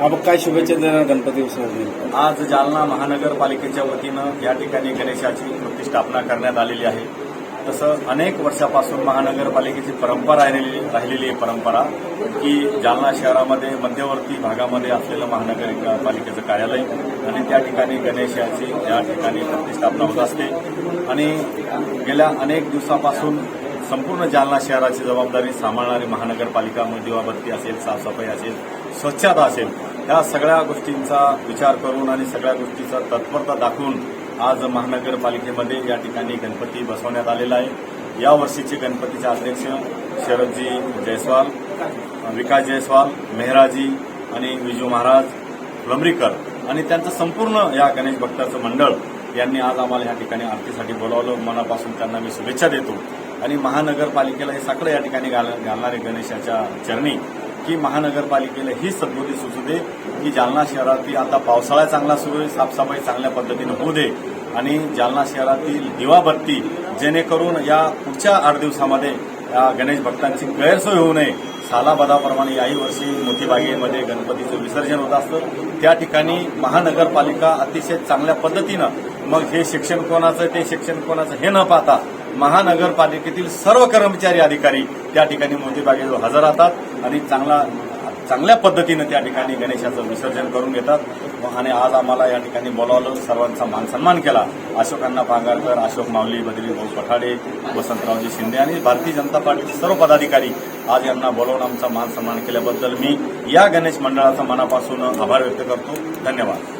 आपण काय शुभेच्छा देणार गणपती उत्सवाला? आज जालना महानगरपालिकेच्या वतीनं या ठिकाणी गणेशाची प्रतिष्ठापना करण्यात आलेली आहे. तसं अनेक वर्षापासून महानगरपालिकेची परंपरा राहिलेली परंपरा की जालना शहरामध्ये मध्यवर्ती भागामध्ये असलेलं महानगरपालिकेचं कार्यालय आणि त्या ठिकाणी गणेशाची या ठिकाणी प्रतिष्ठापना होत असते. आणि गेल्या अनेक दिवसापासून संपूर्ण जालना शहराची जबाबदारी सांभाळणारी महानगरपालिका दिवाबत्ती असेल, साफसफाई असेल, स्वच्छता असेल, या सगळ्या गोष्टींचा विचार करून आणि सगळ्या गोष्टीचा तत्परता दाखवून आज महानगरपालिकेमध्ये या ठिकाणी गणपती बसवण्यात आलेला आहे. या वर्षीचे गणपतीचे अध्यक्ष शरदजी जयस्वाल, विकास जयस्वाल, मेहराजी आणि विजू महाराज फुलंब्रीकर आणि त्यांचं संपूर्ण या गणेश भक्ताचं मंडळ यांनी आज आम्हाला या ठिकाणी आरतीसाठी बोलावलं. मनापासून त्यांना मी शुभेच्छा देतो. आणि महानगरपालिकेला हे सगळं या ठिकाणी घालणारे गणेशाच्या चरणी की महानगरपालिकेला ही सद्बुद्धी सुचू दे की जालना शहरातील आता पावसाळा चांगला सुरू आहे, साफसफाई चांगल्या पद्धतीनं होऊ दे आणि जालना शहरातील दिवाबत्ती जेणेकरून या पुढच्या 8 दिवसामध्ये गणेश भक्तांची गैरसोय होऊ नये. सालाबदाप्रमाणे याही वर्षी मोठी बागेमध्ये गणपतीचं विसर्जन होत असतं. त्या ठिकाणी महानगरपालिका अतिशय चांगल्या पद्धतीनं मग हे शिक्षण कोणाचं ते शिक्षण कोणाचं हे न पाहता महानगरपालिकेतील सर्व कर्मचारी अधिकारी त्या ठिकाणी मोठी बागेजवळ हजर राहतात आणि चांगल्या पद्धतीनं त्या ठिकाणी गणेशाचं विसर्जन करून घेतात. आणि आज आम्हाला या ठिकाणी बोलावलं, सर्वांचा मानसन्मान केला. अशोक अण्णा पांगारकर, अशोक माऊली, बद्री भाऊ पठाडे, वसंतरावजी शिंदे आणि भारतीय जनता पार्टीचे सर्व पदाधिकारी आज यांना बोलावून आमचा मानसन्मान केल्याबद्दल मी या गणेश मंडळाचा मनापासून आभार व्यक्त करतो. धन्यवाद.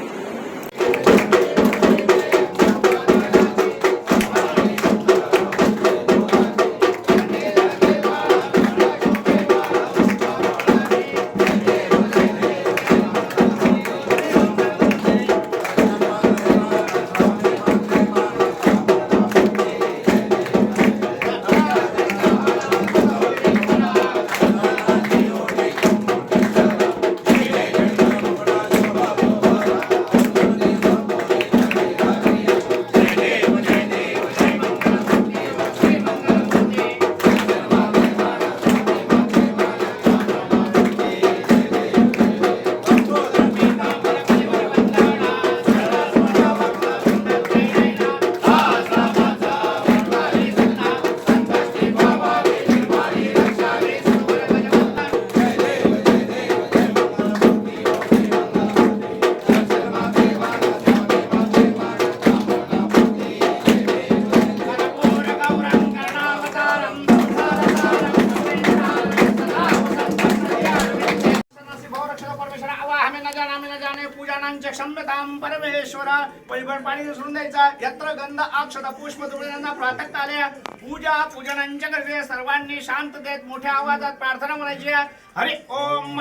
क्षमतां परमेश्वर परिभर पाणी सोडून द्यायचा. यत्र गंध अक्षता पुष्प तुळजांना प्रातः आल्या पूजा पूजनांच्या करते. सर्वांनी शांततेत मोठ्या आवाजात प्रार्थना म्हणायची. हरि ओम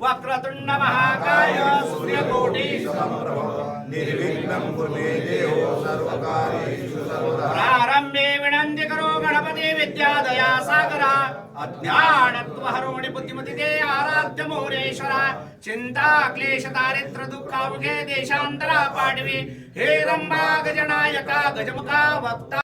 वक्रतुंड महाकाय सूर्यकोटि निर्विघ्नं कुरु मे देवो सर्वकार्येषु सर्वदा. प्रारंभे विनंती करो गणपती विद्यादया सागरा. अज्ञानत्वहरोणि बुद्धिमती ते आराध्य मोरेश्वरा. चिंता क्लेश दारिद्र दुःखावघे देशांतरा पाडवी. हे रंभा गजनायका गजमुखा वक्ता